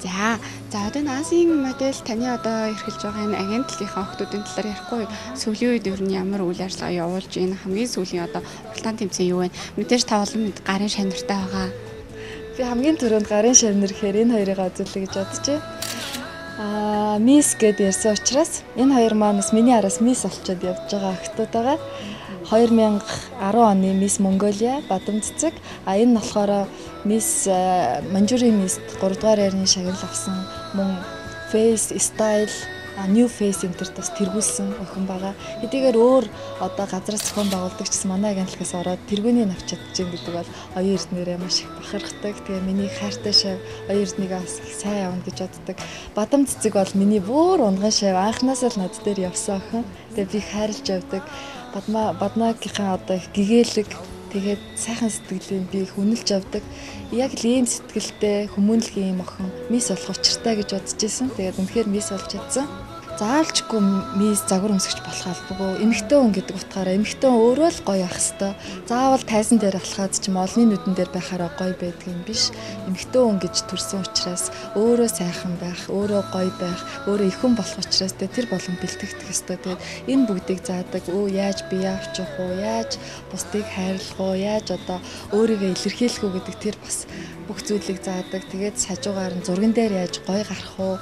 За, за одоо Азийн модель таны одоо эрхэлж байгаа энэ агентлагийнхаа охтуудын талаар ярихгүй юу? Сүүлийн үед ер нь ямар үйл ажиллагаа явуулж байна? Хамгийн сүүлийн одоо уралдаан тэмцээн юу вэ? Мэдээж та олон мэд гарын шанартай байгаа. Би хамгийн түрүүнд гарын шавнар гэхээр энэ хоёрыг үзүүлэе гэж бодож байна. Мисс гэд ярьсан учраас энэ хоёр маань бас миний араас мисс олчод явж байгаа охтууд байгаа. 2010 оны Мисс Монголиа Бадам цэцэг. Энэ нь болохоор Мисс Манжурийн мисс 3 дугаар байрны шагнал авсан. Мөн Face Style New Face энтерт бас тэргүүлсэн охин байгаа. Хэдийгээр өөр одоо газраас зохион байгуулдаг ч гэсэн манай агентлагаас ороод тэргүүнийг авч чадчихээн гэдэг бол оюун эрднэрээ маш их бахархдаг. Тэгээ миний хайртай шав оюун эрднийг бас их сайн явна гэж боддог. Бадам цэцэг бол миний бүр унган шав анханасаа л над дээр явсан охин. Тэгээ би хайрлж явдаг. Баднаагийнхаа одоо их гэгээлэг тэгээд сайхан сэтгэлийн би их үнэлж авдаг. Яг л ийм сэтгэлтэй хүмүүнлэгийн юм охин мисс болох учиртай гэж бодож исэн. Тэгээд үнэхээр мисс болж чадсан. Заавалчгүй мисс загвар өмсгч болох албагүй. Эмэгтэй хүн гэдэг утгаараа эмэгтэй хүн өөрөө л гоё ах хэвээр. Заавал тайзан дээр алхаад ч олны нүдэн дээр байхаараа гоё байдаг юм биш. Эмэгтэй хүн гэж төрсөн учраас өөрөө сайхан байх, өөрөө гоё байх, өөрөө их хүн болох учраас тэр болон бэлтгэх ёстой. Тэгээд энэ бүгдийг заадаг. Яаж бие авчих уу? Яаж бусдыг хайрлах уу? Яаж одоо өөрийгөө илэрхийлэх үү гэдэг тэр бас бүх зүйлийг заадаг. Тэгээд хажуугаар нь зурган дээр яаж гоё гарах уу?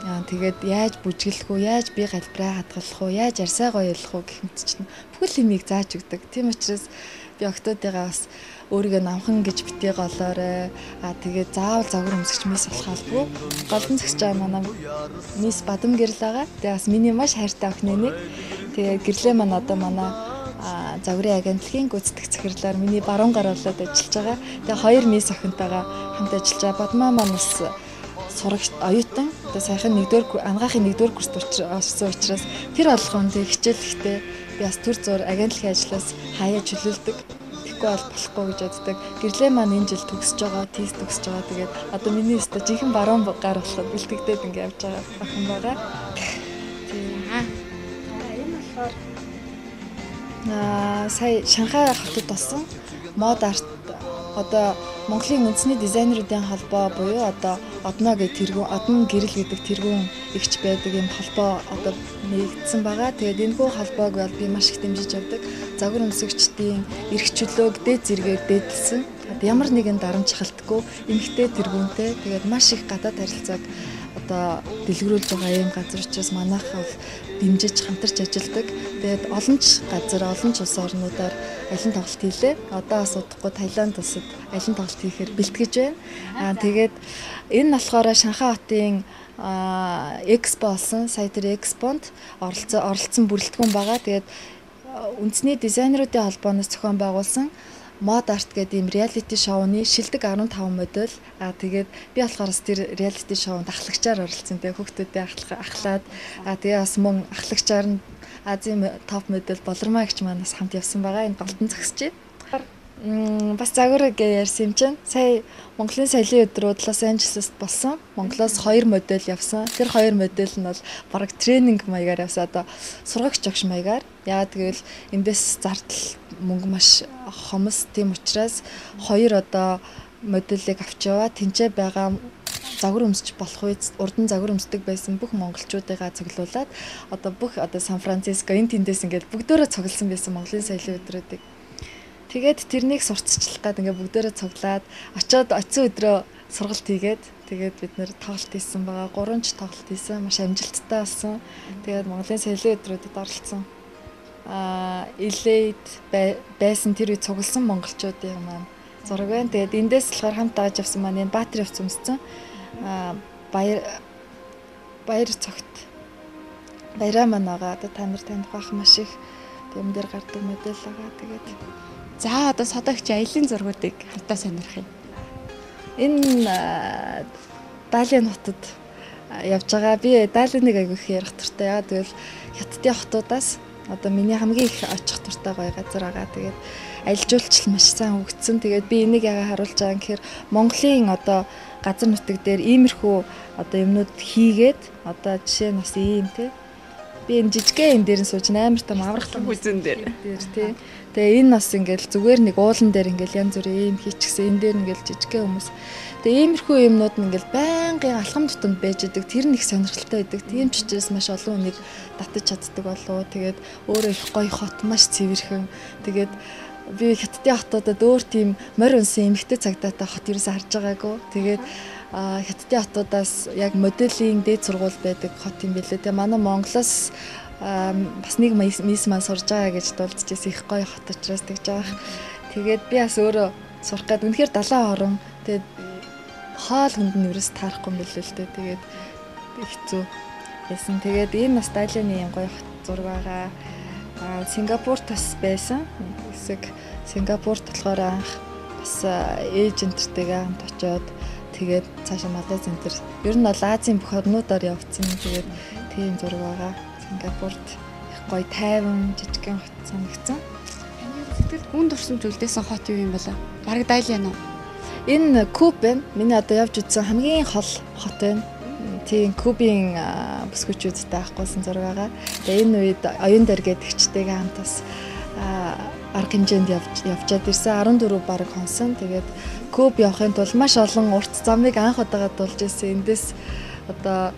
Тэгээд яаж бүжиглэх үү, яаж бие галбираа хадгалах уу, яаж арьсаа гоё ялах уу гэх мэт чинь бүхэл юмыг зааж өгдөг. Тийм учраас би октоодыгаа бас өөрийгөө намхан гэж битгий голоорой. Тэгээд заавал загвар өмсгч мисс болох албагүй. Голдон зэгч байгаа манай мисс Бадам гэрэл байгаа. Тэгээд бас миний маш хайртай охины нэг. Тэгээд гэрлээ маань одоо манай загварын агентлагийн гүйцэтгэх захирлаар миний баруун гар болоод ажиллаж байгаа. Тэгээд хоёр мисс охинтойгоо хамт ажиллаж байгаа. Бадмаа маань бас сурагч оюутан одоо сайхан ангаахын 1-р курст орсон учраас тэр болгоомд хичээлэхдээ би бас төр зур агентлагийн ажлаас хаяа чөлөөлдөг. Тэгэхгүй бол болохгүй гэж боддог. Гэрлээ маань энэ жил төгсөж байгаа, тест төгсөж байгаа. Тэгээд одоо миний өстө жинхэнэ баруун гар болоход бэлтгэдэг ингэ явж байгаа охин байгаа. Тийм. Энэ болохоор сая Шанхай хотод болсон мод арт одоо Монголын үндэсний дизайнеруудын холбоо буюу одоо одно гэх тэргүүн одон гэрэл гэдэг тэргүүн игч байдаг юм холбоо одоо нэгдсэн байгаа. Тэгээд энэхүү холбоог бол би маш их дэмжиж явдаг. Загвар өмсөгчдийн эрх чөлөөг дээд зэргээр дээдлсэн. Ямар нэгэн дарамт халтгүй эмэгтэй тэргүүнтэй тэгээд маш их гадаад харилцааг одоо дэлгэрүүлж байгаа юм газар учраас манайх бол дэмжиж хамтарч ажилладаг. Тэгээд олон газар, олон улс орнуудаар аялын тоглолт хийлээ. Одоо бас удахгүй Таиланд улсад аялын тоглолт хийхээр бэлтгэж байна. Тэгээд энэ нь болохоор Шанхай хотын экспо болсон. Сая тэр экспонд оролцсон бүрэлдэхүүн байгаа. Тэгээд үндэсний дизайнеруудын холбооноос зохион байгуулсан мод арт гэдэг ийм реалити шоуны шилдэг 15 модель. Тэгээд би болохоор тэр реалити шоунд ахлагчаар оролцсон. Тэгээд хүүхдүүдээ ахлаад тэгээ бас мөн ахлагчаар нь Азийн топ модель Болормаа гэгч манаас хамт явсан байгаа. Энэ голтон зогсож байна. Бас загвар гэж ярьсан юм чинь. Сая Монголын соёлын өдрүүд Лос Анжелест болсон. Монголоос 2 модель явсан. Тэр 2 модель нь бол бараг тренинг маягаар явсан. Одоо сургагч огш маягаар. Яагаад гэвэл эндээс зардал мөнгө маш хомс. Тийм учраас 2 одоо модельийг авч яваа. Тэнцээ байгаа загвар өмсч болох үед урдан загвар өмсдөг байсан бүх монголчуудыгаа цуглуулад одоо бүх одоо Сан Франциско энэ тэндээс ингээд бүгдөө цугласан байсан Монголын соёлын өдрүүдийг. Тэгээд тэрнийг сурталчлах гээд ингээд бүгдөө цуглаад очиод оцсон өдрөө сургалт хийгээд тэгээд бид нэр тоглолт хийсэн байгаа. 3 ч тоглолт хийсэн. Маш амжилттай болсон. Тэгээд Монголын соёлын өдрүүдэд оролцсон. Илээд байсан тэр үед цугласан монголчуудын маань зураг байна. Тэгээд эндээс болохоор хамт дааж авсан маань энэ Баатар явц өмссөн. Баяр цогт баяраа маань байгаа. Одоо та нар таних бах маш их юм дээр гардаг модель байгаа. Тэгээд За одоо содогч аялын зургуудыг хамтаа сонирх юм. Энэ Далийн хотод явж байгаа. Би Далиныг айгүй их ярих туртай. Яагаад гэвэл хятадын хотуудаас одоо миний хамгийн их очих туртай гоё газар байгаа. Тэгээд аялал жуулчлал маш сайн хөгжсөн. Тэгээд би энийг яагаад харуулж байгаа юм гэхээр Монголын одоо газар нутаг дээр иймэрхүү одоо юмнууд хийгээд одоо жишээ нь бас ийм те би энэ жижигхэн энэ дээр нь сууж амар том аврах том Үзэн дээр. тий. Тэгээ энэ бас ингээл зүгээр нэг уулан дээр ингээл янз бүрийн юм хийчихсэн. Энэ дээр ингээл жижигхэн хүмүүс. Тэгээ иймэрхүү юмнууд нь ингээл байнгын алхам тутамд байж идэг. Тэр нэг сонирхолтой байдаг. Тийм ч учраас маш олон хүнийг татаж чаддаг болов. Тэгээд өөрөө их гоё хот маш цэвэрхэн. Тэгээд би Хятадын хотуудад өөр тийм морь унсан эмхтэй цагдаатай хот ерөөсө харж байгаагүй. Тэгээд Хятадын хотуудаас яг моделийн дээд сургууль байдаг хот юм билээ. Тэгээ манай Монголоос бас нэг мисс маань сурж байгаа гэж дуулдчихсэн их гоё хот учраас тэгж байгаа. Тэгээд би бас өөрөө сурах гээд үнэхээр далайн орон тэгээд хоол хүнд нь ерөөс таарахгүй юм билээ л дээ. Тэгээд хэцүү байсан. Тэгээд энэ бас Дайлины юм гоё хот зураг байгаа. Сингапурт бас байсан. Хэсэг Сингапурт болохоор анх бас эйжентэртэйгээ хамт очоод тэгээд цаашаа Малайз энэ төр ер нь бол Азийн бүх орнуудаар явцсан. Тэгээд тийм зураг байгаа. Сингапурт их гоё тайван жижигхэн хот санагдсан. Сэтгэл гүн дурсамж үлдээсэн хот юу юм бэ? Бараг Дайлин уу? Энэ Куб байна. Миний одоо явж үзсэн хамгийн хол хот байна. Тийм Кубын бүсгүйчүүдтэй авахгүйсэн зураг байгаа. Тэгээ энэ үед оюун дээр гэдэгчтэйгээ хамт бас арга хэмжээнд явчаад ирсэн 14 баг хонсон. Тэгээд Куб явахын тулд маш олон урт замыг анх удаага дулж ирсэн. Эндээс одоо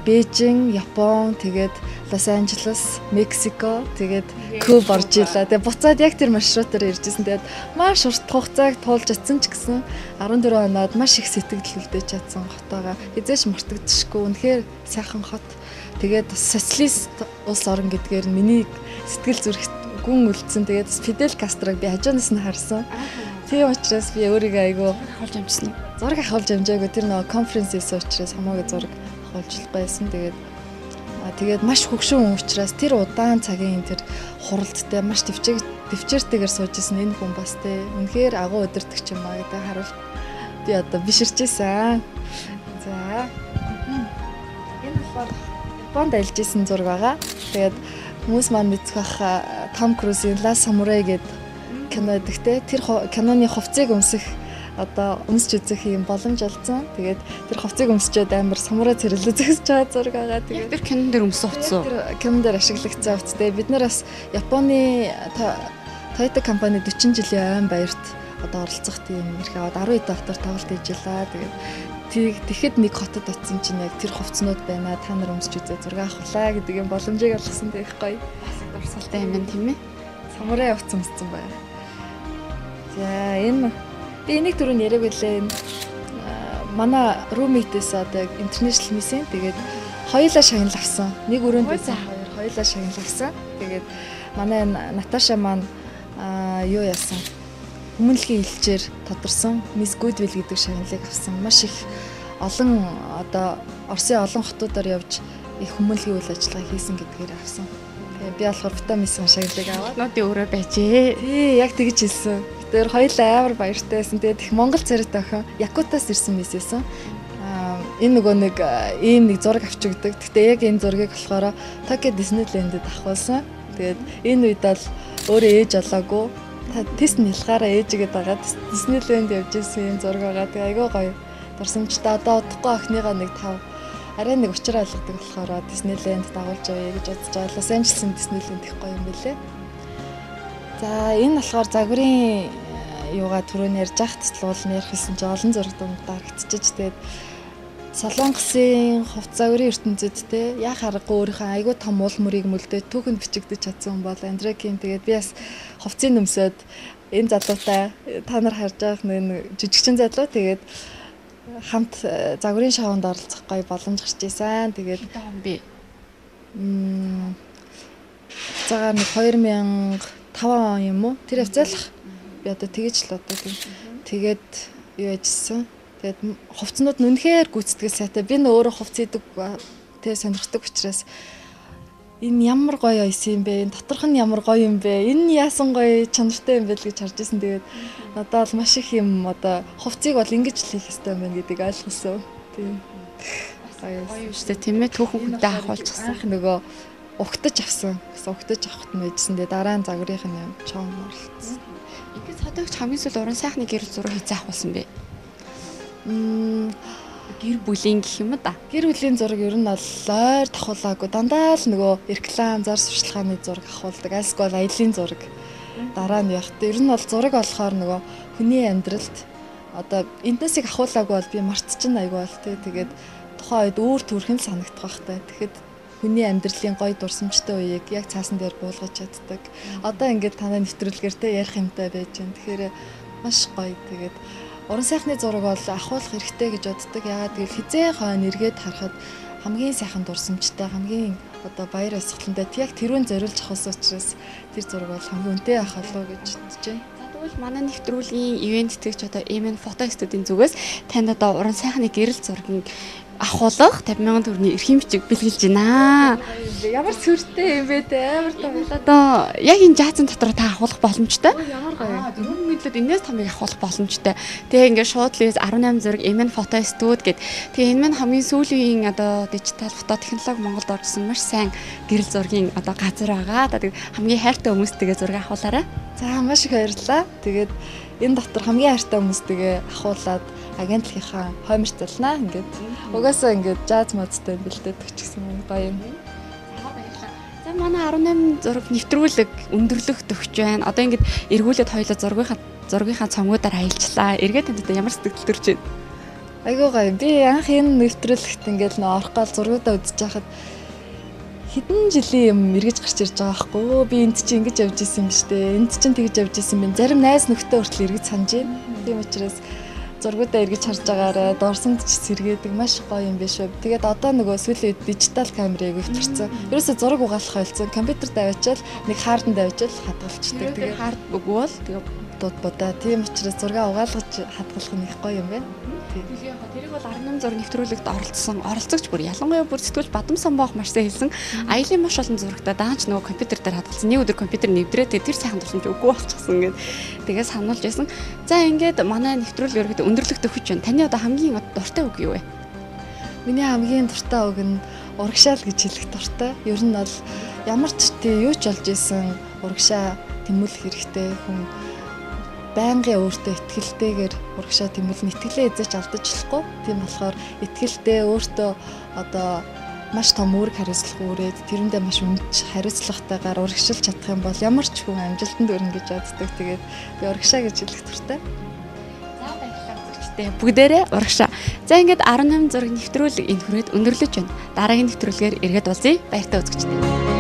Бээжин, Япон, тэгээд Лос Анжелес, Мексико, тэгээд Куб орж илаа. Тэгээд буцаад яг тэр маршрутаар иржсэн. Тэгээд маш урт хугацааг туулж чадсан ч гэсэн 14 оноод маш их сэтгэл үлдээж чадсан хот байгаа. Эзээш мартагдчихгүй. Үнэхээр сайхан хот. Тэгээд социалист улс орн гэдгээр миний сэтгэл зүрх гүн үлдсэн. Тэгээд Фидель Кастрог би хажуунаас нь харсан. Тийм учраас би өөрийгөө айгүй авч амжсан. Зураг авах амжаагүй. Тэр нөгөө конференцээс учраас хамаагүй зураг олжлохгүй байсан. Тэгээд маш хөгшин учраас тэр удаан цагийн тэр хуралдтай маш төвчээртэйгээр сууж исэн энэ хүн бас те үнэхээр агуу өдөртөгч юм аа гэдэг харуул би одоо биширчээсэн. За. Энэ болохоор Японд альж исэн зураг байгаа. Тэгээд хүмүүс маань мэдэх бах Том Крузийн Last Samurai гэдэг кино гэдэгтэй тэр киноны хувцсыг өмсөх одоо өмсч үзэх юм боломж олцсон. Тэгээд тэр хувцсыг өмсчөөд амар самурай цэрлүү зөксөж байгаа зураг байгаа. Тэгээд тэр кинон дээр өмсөн хувцс уу? Тэр кинон дээр ашиглагдсан хувцтэй. Бид нар бас Японы Toyota компани 40 жилийн айн баярт одоо оролцох тийм их аваад 12 доктор тоглолт хийжлээ. Тэгээд тэгэхэд нэг хотод очисон чинь яг тэр хувцснууд байна. Та нар өмсч үзээ зураг авахлаа гэдэг юм боломжийг олгосон гэх гоё. Дурсгалтай юм байна тийм ээ. Самурай хувцс өмссөн байна. За энэ би энийг түрүүн яриаг үлээ. Манай roommate-с одоо international miss тэгээд хоёулаа шагнал авсан. Нэг өрөөнд байсан хоёулаа шагнал авсан. Тэгээд манай Наташа маань юу яасан? Хүмүүнлэгийн илчээр тодорсон Miss Goodwill гэдэг шагналыг авсан. Маш их олон одоо Оросын олон хотуудаар явж их хүмүүнлэгийн үйл ажиллагаа хийсэн гэдгээр авсан. Тэгээд би болохоор Фотомисийн шагналыг аваад нотын өөрөө байжээ. Тий, яг тэгж хэлсэн. Тэр хоёулаа амар баяртай байсан. Тэгээд их Монгол царайтай охин Якутаас ирсэн мис байсан. Энэ нөгөө нэг ийм нэг зураг авч өгдөг. Гэхдээ яг энэ зургийг болохоор Токио Диснейлэндэд авахулсан. Тэгээд энэ үед бол өөрөө ээж олоогүй. Тест нь ялгаараа ээжигээд байгаа. Диснейленд явж ирсэн юм зураг байгаа. Тэгээ айгүй гоё. Дурсамжтай одоо удахгүй охиныгаа нэг 5 арай нэг учраа алгадаг болохоор Диснейленд дагуулж явъя гэж бодож байгаа. Лос Анжелесын Диснейленд их гоё юм билээ. За энэ болохоор загварын юугаа түрүүн ярьж ах туслуул нь ярих хэлсэн чинь олон зураг дунд дарагдчихж тэгээд Солонгосын хувц загварын ертөнцид те яа харахгүй өөрийнхөө айгүй том уул мөрийг мөлдөө түүхэнд бичигдэж чадсан хүн бол Андрекийн тэгээд би бас хувцсыг нөмсөд энэ залуутай та нар харж байгаа нэг жижигчин залуу тэгээд хамт загварын шоунд оролцох гоё боломж гарч ийсэн. Тэгээд би цагаар нэг 2005 он юм уу? Тэр явцаалах. Би одоо тэгэж л одоо тэгээд юу яжсэн. Тэгээд хувцснууд нь үнэхээр гүйцэтгэл сайтай. Би нөө өөрөө хувц идэг тэ сонирхдаг учраас энэ ямар гоё ойсон юм бэ? Энэ доторх нь ямар гоё юм бэ? Энэ яасан гоё чанартай юм бэ л гэж харж ирсэн. Тэгээд надад бол маш их юм одоо хувцыг бол ингэж л хийх хэрэгтэй юм байна гэдгийг ойлгосон. Тийм. Гоё шүү дээ тийм ээ. Түүхэн хүнтэй ахуулчихсан. Нөгөө угтаж авсан. Гэсэн угтаж авахт нь байжсэн. Тэгээд дараа нь загварынх нь чоон орлцсон. Ингээд цодогч хамгийн сүүл уран сайхны гэрэл зураг хийцээ авахулсан бэ? гэр бүлийн гэх юм да. Гэр бүлийн зураг ер нь бол ойр давхуулаагүй дандаа л нөгөө реклам, зар сурчлагын зураг авахулдаг. Альсгүй бол аялын зураг. Дараа нь явах. Ер нь бол зураг болохоор нөгөө хүний амьдралд одоо энэсийг авахулаагүй бол би мартчихна айгүй бол тэгээд тухайн үед өөр төрхөн санагдах байхтай. Тэгэхэд хүний амьдралын гоё дурсамжтай үеийг яг цаасан дээр буулгаж чаддаг. Одоо ингээд танай нэвтрүүлгээр те ярих юмтай байж байна. Тэгэхээр маш гоё. Тэгээд уран сайхны зураг бол ахуулах хэрэгтэй гэж боддог. Ягаад гэвэл хизээ хойно эргээд харахад хамгийн сайхан дурсамжтай, хамгийн одоо баяр баясгалантай яг тэрүүн зориулж авахсан учраас тэр зураг бол хамгийн үнэтэй ах болов гэж бодож байна. Тэгвэл манай нэвтрүүлгийн ивент тэгч одоо MN фото студийн зүгээс танд одоо уран сайхны гэрэл зургийг ахуулах 50,000 төгрөгийн эрхэм бичиг бэлгэлж байна. Ямар сүртэй юм бэ те амар том. Одоо яг энэ жаазын дотор та ахуулах боломжтой. Ямар гоё. Дөрвөн мэдлүүд энэс томыг ахуулах боломжтой. Тэгээ ингээд шууд лээс 18 зэрэг MN фото студ гэд. Тэгээ энэ маань хамгийн сүүлийн одоо дижитал фото технологи Монголд орсон маш сайн гэрэл зургийн одоо газар байгаа. Тэгээ хамгийн хайртай хүмүүстэйгээ зураг ахуулаарай. За маш их баярлалаа. Тэгээд энэ дотор хамгийн хайртай хүмүүстэйгээ ахуулаад агентлагийнхаа хоймж залнаа ингээд. Угаасаа ингээд жааз модтой бэлдээд өчгсөн гоё юм. За манай 18 зураг нэвтрүүлэг өндөрлөх төгч байна. Одоо ингээд эргүүлээд хоёулаа зургийнхаа цомгуудаар аялжлаа. Эргээд танд одоо ямар сэтгэл төрж байна? Айгуу гоё. Би анх энэ нэвтрүүлэгт ингээд нөө орох гал зургуудаа үзэж байхад хэдэн жилийн юм эргэж гарч ирж байгаа байхгүй. Би энд чинь ингэж явж исэн юм шүү дээ. Энд чинь тэгж явж исэн юм. Зарим найз нөхдөд хүртэл эргэж санаж байна. Тийм учраас зургуудаа эргэж харж байгаарай. Дорсонд ч сэргээдэг маш гоё юм биш үү. Тэгээд одоо нөгөө сүүлийн дижитал камерыг өвтөрсөн. Ерөөсө зураг угаалах ойлцсон. Компьютер даваачаал нэг хаарданд даваачаал хадгалчихдаг. Тэгээд хард өгвөл тэгээд дууд будаа. Тийм учраас зургаа угаалгаж хадгалах нь их гоё юм байна. Тэрийг бол 18 зураг нэвтрүүлэгт оролцогч бүр ялангуяа бүр сэтгүүл Бадам Самбаах маш сайн хэлсэн. Аялын маш олон зурагтаа даанч нөгөө компьютер дээр хадгалсан. Нэг өдөр компьютер нэвдрээ тэр сайхан дурсамж үгүй болчихсон гэд. Тэгээд сануулж байсан. За ингээд манай нэвтрүүлэг ерөөд өндөрлөх төгөж байна. Таны одоо хамгийн дуртай үг юу вэ? Миний хамгийн дуртай үг нь урагшаал гэж хэлэх дуртай. Ер нь бол ямар ч тий юу ч болж исэн урагшаа тэмүүлэх хэрэгтэй. Хүн байнгын өөртөө итгэлтэйгээр урагшаа тэмүүлэн итгэлээ эзэж алдаж болохгүй. Тийм болохоор итгэлтэй өөртөө одоо маш том үүрэг хариуцлага өрөөд тэрэндээ маш үнэч хариуцлагатайгаар урагшилж чадах юм бол ямар ч хүн амжилтанд хүрнэ гэж боддог. Тэгээд би урагшаа гэж хэлэх дуртай. За баярлалаа зүгчтэй. Бүгдээрээ урагшаа. За ингээд 18 зураг нэвтрүүлэг энэ хүрээд өндөрлөж байна. Дараагийн нэвтрүүлгээр эргээд уулзъя. Баяртай үзэгчтэй.